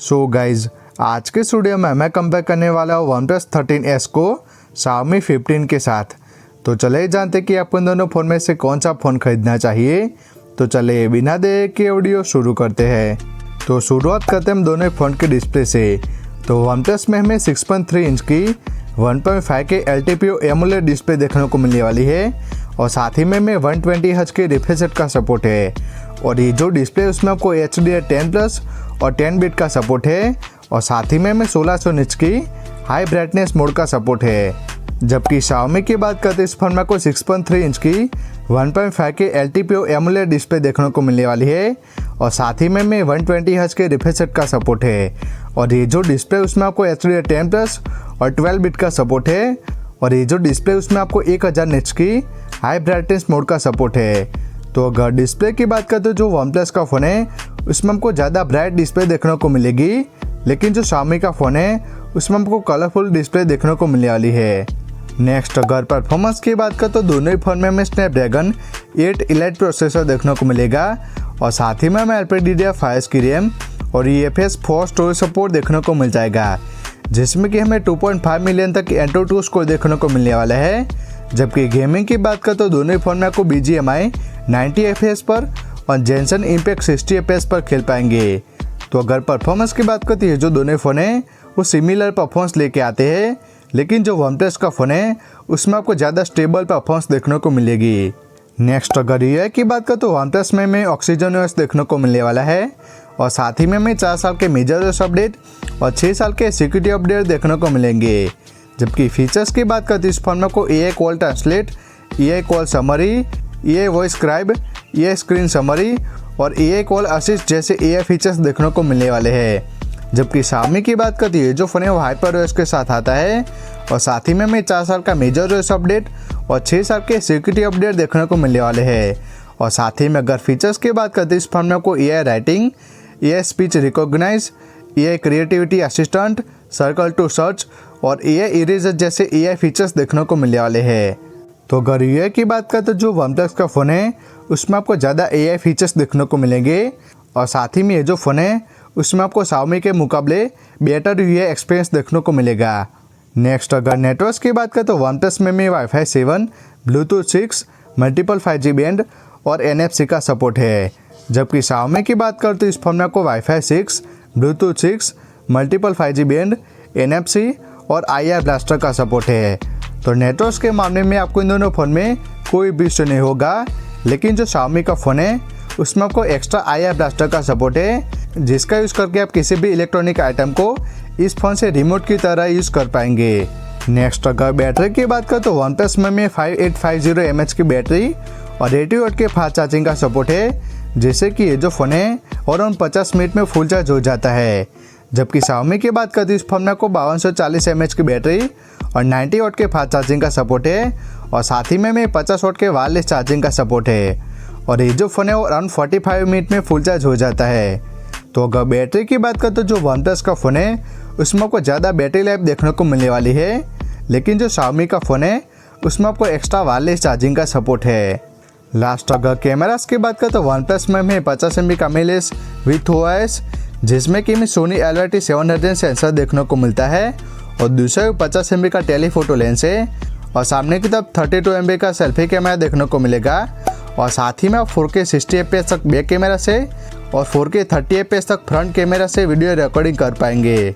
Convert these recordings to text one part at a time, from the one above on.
So guys आज के studio में मैं कंपेयर करने वाला हूँ OnePlus 13S को Xiaomi 15 के साथ। तो चले जानते कि आपको इन दोनों फ़ोन में से कौन सा फ़ोन खरीदना चाहिए। तो चले बिना देर के वीडियो शुरू करते हैं। तो शुरुआत करते हैं हम दोनों फ़ोन के डिस्प्ले से। तो OnePlus में हमें 6.3 इंच की 1.5 के LTPO AMOLED डिस्प्ले देखने को मिलने वाली है और साथ ही में 120 हर्ट्ज के रिफ्रेश रेट का सपोर्ट है। और ये जो डिस्प्ले है उसमें आपको HDR10+ और 10 बिट का सपोर्ट है और साथ ही में 1600 निट्स की हाई ब्राइटनेस मोड का सपोर्ट है। जबकि Xiaomi की बात करते हैं इस फोन में आपको 6.3 इंच की 1.5 के LTPO AMOLED डिस्प्ले देखने को मिलने वाली है और साथ ही में 120 हर्ट्ज के रिफ्रेश रेट का सपोर्ट है। और ये जो डिस्प्ले उसमें आपको HDR10+ और 12 बिट का सपोर्ट है और ये जो डिस्प्ले उसमें आपको 1000 निट्स की हाई ब्राइटनेस मोड का सपोर्ट है। तो अगर डिस्प्ले की बात करते हो जो OnePlus का फ़ोन है उसमें हमको ज़्यादा ब्राइट डिस्प्ले देखने को मिलेगी, लेकिन जो Xiaomi का फ़ोन है उसमें हमको कलरफुल डिस्प्ले देखने को मिलने वाली है। नेक्स्ट अगर परफॉर्मेंस की बात करें तो दोनों ही फ़ोन में हमें स्नैपड्रैगन 8 एलाइट प्रोसेसर देखने को मिलेगा और साथ ही में हमें LPDDR5 की रैम और UFS 4 स्टोरेज सपोर्ट देखने को मिल जाएगा, जिसमें कि हमें 2.5 मिलियन तक Antutu 2 स्कोर देखने को मिलने वाला है। जबकि गेमिंग की बात करें तो दोनों ही फ़ोन में आपको BGMI 90 FPS पर और Jensen Impact 60 FPS पर खेल पाएंगे। तो अगर परफॉर्मेंस की बात करते हैं जो दोनों फ़ोन हैं वो सिमिलर परफॉर्मेंस लेके आते हैं, लेकिन जो OnePlus का फ़ोन है उसमें आपको ज़्यादा स्टेबल परफॉर्मेंस देखने को मिलेगी। नेक्स्ट अगर UI की बात करें तो OnePlus में हमें OxygenOS देखने को मिलने वाला है और साथ ही में हमें 4 साल के मेजर अपडेट और 6 साल के सिक्योरिटी अपडेट देखने को मिलेंगे। जबकि फीचर्स की बात करते हैं इस फोन में आपको AI call translate, AI call summary, AI voice scribe, AI screen summary और AI कॉल असिस्ट जैसे AI फीचर्स देखने को मिलने वाले हैं। जबकि Xiaomi की बात करती है जो फ़ोन है वो HyperOS के साथ आता है और साथ ही में हमें 4 साल का मेजर OS अपडेट और 6 साल के सिक्योरिटी अपडेट देखने को मिलने वाले हैं। और साथ ही में अगर फीचर्स की बात करते हैं इस फोन में आपको AI writing, AI speech recognise, AI creativity assistant, circle to search और AI इरेजर जैसे AI फीचर्स देखने को मिलने वाले हैं। तो अगर UI की बात करें तो जो OnePlus का फ़ोन है उसमें आपको ज़्यादा AI फीचर्स देखने को मिलेंगे और साथ ही में ये जो फ़ोन है उसमें आपको Xiaomi के मुकाबले बेटर UI एक्सपीरियंस देखने को मिलेगा। नेक्स्ट अगर नेटवर्क की बात करें तो OnePlus में Wi-Fi 7, Bluetooth 6, multiple 5G band और NFC का सपोर्ट है। जबकि Xiaomi की बात करें तो इस फोन में आपको Wi-Fi 6, Bluetooth 6, multiple 5G band, NFC और IR ब्लास्टर का सपोर्ट है। तो नेटवर्क के मामले में आपको इन दोनों फ़ोन में कोई भी इश्यू नहीं होगा, लेकिन जो Xiaomi का फ़ोन है उसमें आपको एक्स्ट्रा IR ब्लास्टर का सपोर्ट है, जिसका यूज़ करके आप किसी भी इलेक्ट्रॉनिक आइटम को इस फ़ोन से रिमोट की तरह यूज़ कर पाएंगे। नेक्स्ट अगर बैटरी की बात करें तो OnePlus में 5850 mAh की बैटरी और 80 वाट के फास्ट चार्जिंग का सपोर्ट है, जिससे कि ये जो फ़ोन है अराउंड 50 मिनट में फुल चार्ज हो जाता है। जबकि Xiaomi की बात करते हैं इस फोन में आपको 5240 mAh की बैटरी और 90 वाट के फास्ट चार्जिंग का सपोर्ट है और साथ ही में 50 वाट के वायरलेस चार्जिंग का सपोर्ट है। और ये जो फ़ोन है वो अराउंड 45 मिनट में फुल चार्ज हो जाता है। तो अगर बैटरी की बात करें तो जो OnePlus का फ़ोन है उसमें आपको ज़्यादा बैटरी लाइफ देखने को मिलने वाली है, लेकिन जो Xiaomi का फ़ोन है उसमें आपको एक्स्ट्रा वायरलेस चार्जिंग का सपोर्ट है। लास्ट अगर कैमरास की बात करें तो OnePlus में हमें 50 MP का मिररलेस विथ OIS, जिसमें कि हमें Sony LYT700 सेंसर देखने को मिलता है और दूसरा 50 MP का टेलीफोटो लेंस है और सामने की तरफ 32 MP का सेल्फी कैमरा देखने को मिलेगा और साथ ही में आप 4K 60 FPS तक बैक कैमरा से और 4K 30 FPS तक फ्रंट कैमरा से वीडियो रिकॉर्डिंग कर पाएंगे।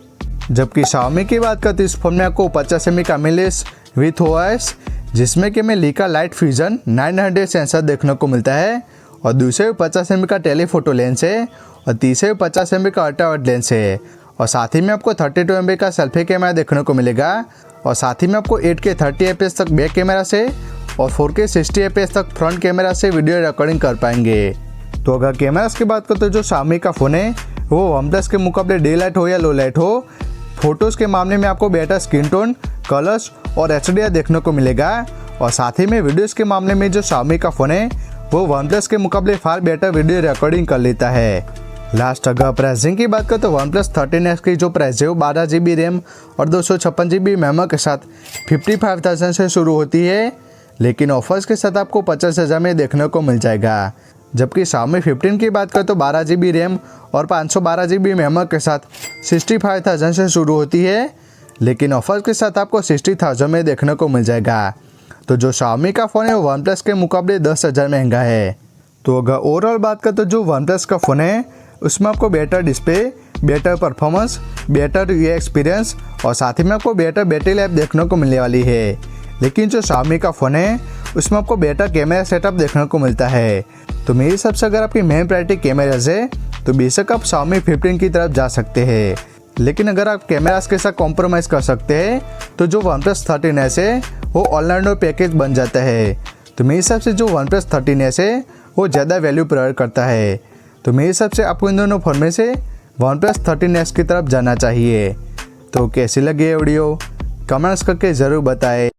जबकि Xiaomi की बात करते हैं इस फोन में आपको 50 MP का मिररलेस विथ OIS, जिसमें कि हमें Leica लाइट फ्यूजन 900 सेंसर देखने को मिलता है और दूसरे 50 MP का टेलीफोटो लेंस है और तीसरे 50 MP का अल्ट्रा वाइड लेंस है और साथ ही में आपको 32 MP का सेल्फी कैमरा देखने को मिलेगा और साथ ही में आपको 8K 30 FPS तक बैक कैमरा से और 4K 60 FPS तक फ्रंट कैमरा से वीडियो रिकॉर्डिंग कर पाएंगे। तो अगर कैमरास की बात करें तो जो Xiaomi का फ़ोन है वो OnePlus के मुकाबले डे लाइट हो या लो लाइट हो, फोटोज़ के मामले में आपको बेटर स्क्रीन टोन, कलर्स और HDR देखने को मिलेगा और साथ ही में वीडियोज़ के मामले में जो Xiaomi का फ़ोन है वो OnePlus के मुकाबले फार बेटर वीडियो रिकॉर्डिंग कर लेता है। लास्ट अगर प्राइसिंग की बात करें तो OnePlus 13S की जो प्राइस है वो 12 GB रैम और 256 GB मेमोरी के साथ 55,000 से शुरू होती है, लेकिन ऑफर्स के साथ आपको 50,000 में देखने को मिल जाएगा। जबकि Xiaomi 15 की बात करें तो 12GB रैम और 512GB मेमोरी के साथ 65,000 से शुरू होती है, लेकिन ऑफर के साथ आपको 60,000 में देखने को मिल जाएगा। तो जो Xiaomi का फ़ोन है वो OnePlus के मुकाबले 10,000 महंगा है। तो अगर ओवरऑल बात करें तो जो OnePlus का फ़ोन है उसमें आपको better display, better performance, better UI experience और साथ ही में आपको बेटर बैटरी लाइफ देखने को मिलने वाली है। लेकिन जो Xiaomi का फ़ोन है उसमें आपको बेटर कैमरा सेटअप देखने को मिलता है। तो मेरे हिसाब से अगर आपकी मेन प्रायोरिटी कैमराज है तो बेशक आप Xiaomi 15 की तरफ जा सकते हैं, लेकिन अगर आप कैमरास के साथ कॉम्प्रोमाइज़ कर सकते हैं तो जो OnePlus 13S है वो ऑलराउंडर पैकेज बन जाता है। तो मेरे हिसाब से जो OnePlus 13S है वो ज़्यादा वैल्यू प्रोवाइड करता है। तो मेरे हिसाब से आपको इन दोनों फ़ोन में से OnePlus 13S की तरफ जाना चाहिए। तो कैसी लगी ये वीडियो कमेंट्स करके ज़रूर बताएं।